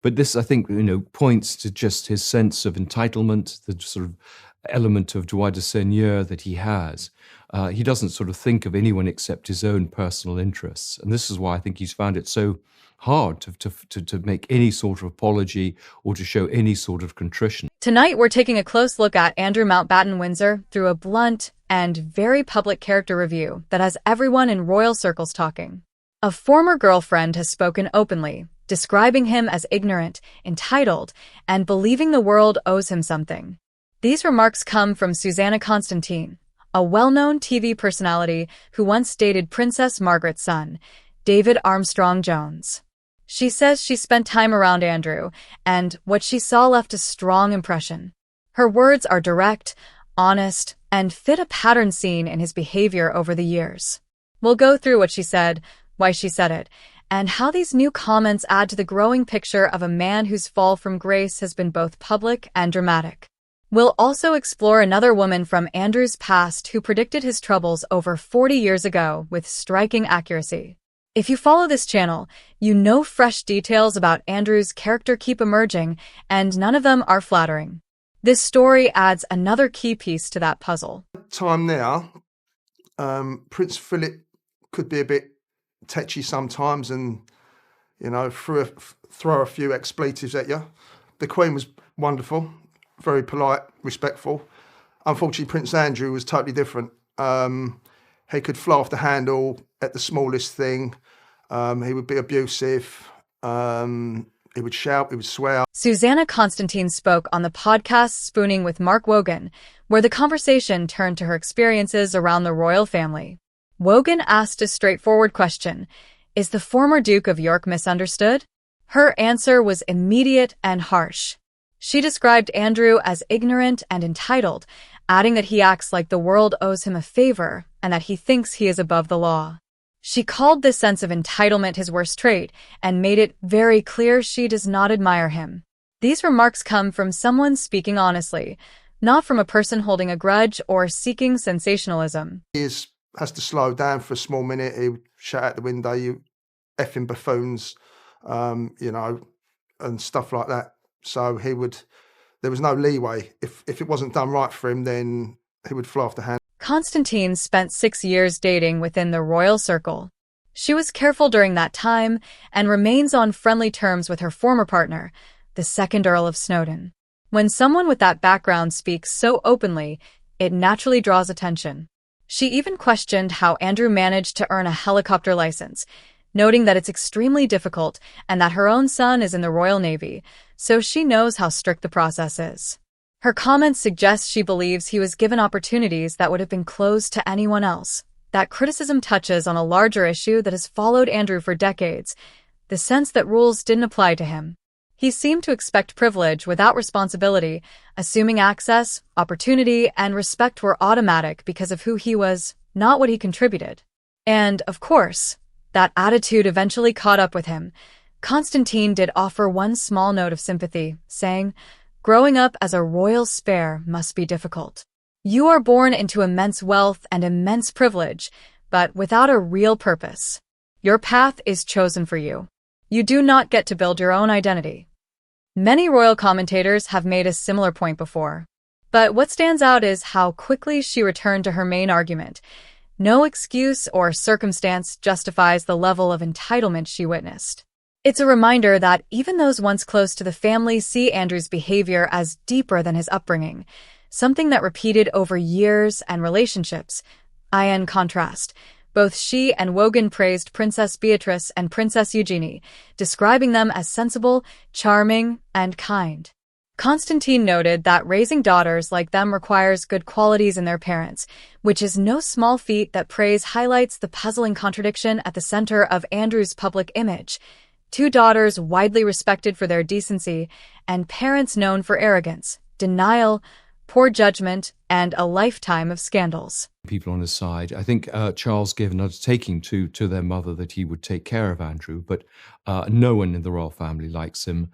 But this, I think, points to just his sense of entitlement, the sort of element of droit de seigneur that he has. He doesn't sort of think of anyone except his own personal interests. And this is why I think he's found it so hard to make any sort of apology or to show any sort of contrition. Tonight, we're taking a close look at Andrew Mountbatten Windsor through a blunt and very public character review that has everyone in royal circles talking. A former girlfriend has spoken openly, describing him as ignorant, entitled, and believing the world owes him something. These remarks come from Susanna Constantine, a well-known TV personality who once dated Princess Margaret's son, David Armstrong Jones. She says she spent time around Andrew, and what she saw left a strong impression. Her words are direct, honest, and fit a pattern seen in his behavior over the years. We'll go through what she said, why she said it, and how these new comments add to the growing picture of a man whose fall from grace has been both public and dramatic. We'll also explore another woman from Andrew's past who predicted his troubles over 40 years ago with striking accuracy. If you follow this channel, you know fresh details about Andrew's character keep emerging, and none of them are flattering. This story adds another key piece to that puzzle. Time now, Prince Philip could be a bit tetchy sometimes and, throw a few expletives at you. The Queen was wonderful, very polite, respectful. Unfortunately, Prince Andrew was totally different. He could fly off the handle at the smallest thing. He would be abusive. He would shout, he would swear. Susanna Constantine spoke on the podcast Spooning with Mark Wogan, where the conversation turned to her experiences around the royal family. Wogan asked a straightforward question: is the former Duke of York misunderstood? Her answer was immediate and harsh. She described Andrew as ignorant and entitled, adding that he acts like the world owes him a favor and that he thinks he is above the law. She called this sense of entitlement his worst trait and made it very clear she does not admire him. These remarks come from someone speaking honestly, not from a person holding a grudge or seeking sensationalism. He has to slow down for a small minute. He would shout out the window, "You effing buffoons," and stuff like that. So there was no leeway. If it wasn't done right for him, then he would fly off the handle. Constantine spent 6 years dating within the royal circle. She was careful during that time and remains on friendly terms with her former partner, the second Earl of Snowdon. When someone with that background speaks so openly, it naturally draws attention. She even questioned how Andrew managed to earn a helicopter license, noting that it's extremely difficult and that her own son is in the Royal Navy, so she knows how strict the process is. Her comments suggest she believes he was given opportunities that would have been closed to anyone else. That criticism touches on a larger issue that has followed Andrew for decades, the sense that rules didn't apply to him. He seemed to expect privilege without responsibility, assuming access, opportunity, and respect were automatic because of who he was, not what he contributed. And, of course, that attitude eventually caught up with him. Constantine did offer one small note of sympathy, saying, "Growing up as a royal spare must be difficult. You are born into immense wealth and immense privilege, but without a real purpose. Your path is chosen for you. You do not get to build your own identity." Many royal commentators have made a similar point before. But what stands out is how quickly she returned to her main argument. No excuse or circumstance justifies the level of entitlement she witnessed. It's a reminder that even those once close to the family see Andrew's behavior as deeper than his upbringing, something that repeated over years and relationships. In contrast, both she and Wogan praised Princess Beatrice and Princess Eugenie, describing them as sensible, charming, and kind. Constantine noted that raising daughters like them requires good qualities in their parents, which is no small feat. That praise highlights the puzzling contradiction at the center of Andrew's public image. 2 daughters widely respected for their decency, and parents known for arrogance, denial, poor judgment, and a lifetime of scandals. People on his side. I think Charles gave an undertaking to their mother that he would take care of Andrew, but no one in the royal family likes him.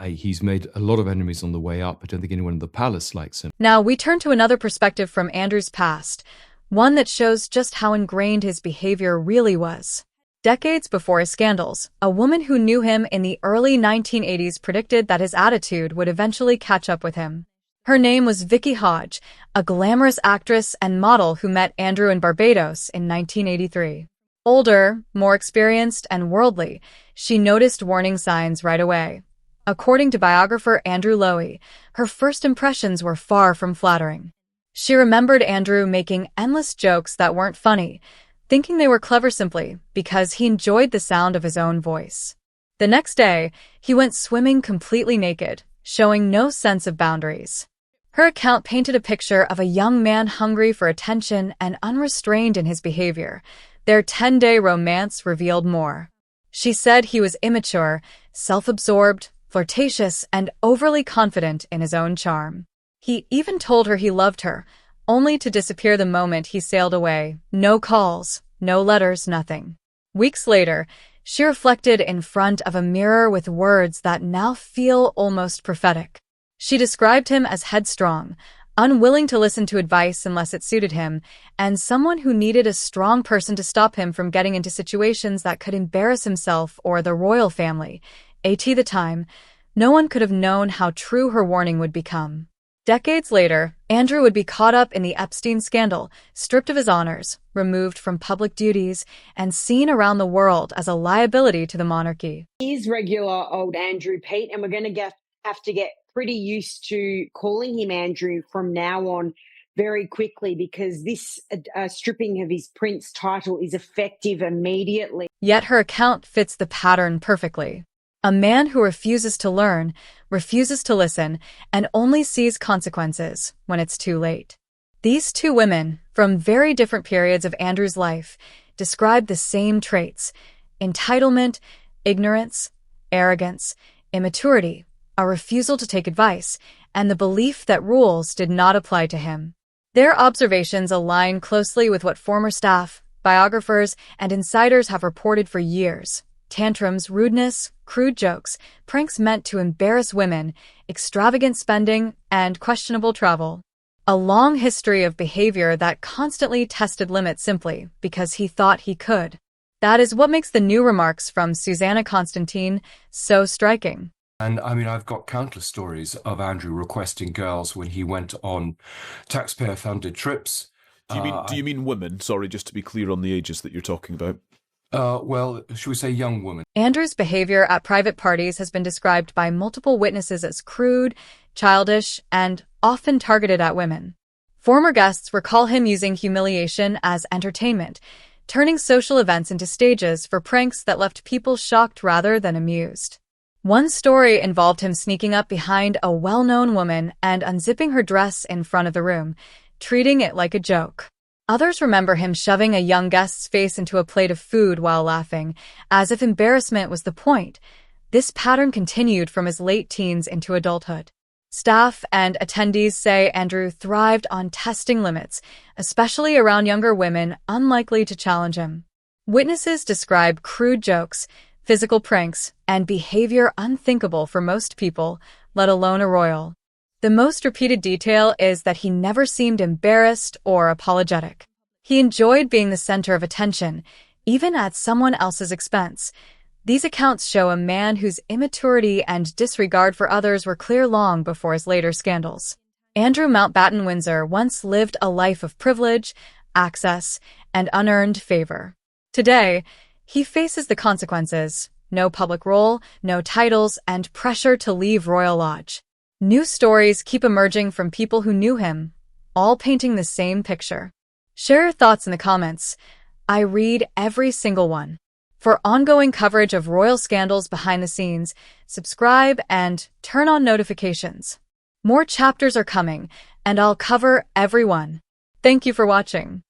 He's made a lot of enemies on the way up. I don't think anyone in the palace likes him. Now we turn to another perspective from Andrew's past, one that shows just how ingrained his behavior really was. Decades before his scandals, a woman who knew him in the early 1980s predicted that his attitude would eventually catch up with him. Her name was Vicki Hodge, a glamorous actress and model who met Andrew in Barbados in 1983. Older, more experienced, and worldly, she noticed warning signs right away. According to biographer Andrew Mountbatten, her first impressions were far from flattering. She remembered Andrew making endless jokes that weren't funny, thinking they were clever simply because he enjoyed the sound of his own voice. The next day, he went swimming completely naked, showing no sense of boundaries. Her account painted a picture of a young man hungry for attention and unrestrained in his behavior. Their 10-day romance revealed more. She said he was immature, self-absorbed, flirtatious, and overly confident in his own charm. He even told her he loved her, only to disappear the moment he sailed away. No calls, no letters, nothing. Weeks later, she reflected in front of a mirror with words that now feel almost prophetic. She described him as headstrong, unwilling to listen to advice unless it suited him, and someone who needed a strong person to stop him from getting into situations that could embarrass himself or the royal family. At the time, no one could have known how true her warning would become. Decades later, Andrew would be caught up in the Epstein scandal, stripped of his honors, removed from public duties, and seen around the world as a liability to the monarchy. He's regular old Andrew Pete, and we're going to have to get pretty used to calling him Andrew from now on very quickly, because this stripping of his prince title is effective immediately. Yet her account fits the pattern perfectly. A man who refuses to learn, refuses to listen, and only sees consequences when it's too late. These two women, from very different periods of Andrew's life, describe the same traits: entitlement, ignorance, arrogance, immaturity, a refusal to take advice, and the belief that rules did not apply to him. Their observations align closely with what former staff, biographers, and insiders have reported for years. Tantrums, rudeness, crude jokes, pranks meant to embarrass women, extravagant spending, and questionable travel. A long history of behavior that constantly tested limits simply because he thought he could. That is what makes the new remarks from Susanna Constantine so striking. And I mean, I've got countless stories of Andrew requesting girls when he went on taxpayer-funded trips. Do you mean women? Sorry, just to be clear on the ages that you're talking about. Well, should we say young women? Andrew's behavior at private parties has been described by multiple witnesses as crude, childish, and often targeted at women. Former guests recall him using humiliation as entertainment, turning social events into stages for pranks that left people shocked rather than amused. One story involved him sneaking up behind a well-known woman and unzipping her dress in front of the room, treating it like a joke. Others remember him shoving a young guest's face into a plate of food while laughing, as if embarrassment was the point. This pattern continued from his late teens into adulthood. Staff and attendees say Andrew thrived on testing limits, especially around younger women unlikely to challenge him. Witnesses describe crude jokes, physical pranks, and behavior unthinkable for most people, let alone a royal. The most repeated detail is that he never seemed embarrassed or apologetic. He enjoyed being the center of attention, even at someone else's expense. These accounts show a man whose immaturity and disregard for others were clear long before his later scandals. Andrew Mountbatten Windsor once lived a life of privilege, access, and unearned favor. Today, he faces the consequences: no public role, no titles, and pressure to leave Royal Lodge. New stories keep emerging from people who knew him, all painting the same picture. Share your thoughts in the comments. I read every single one. For ongoing coverage of royal scandals behind the scenes, subscribe and turn on notifications. More chapters are coming, and I'll cover every one. Thank you for watching.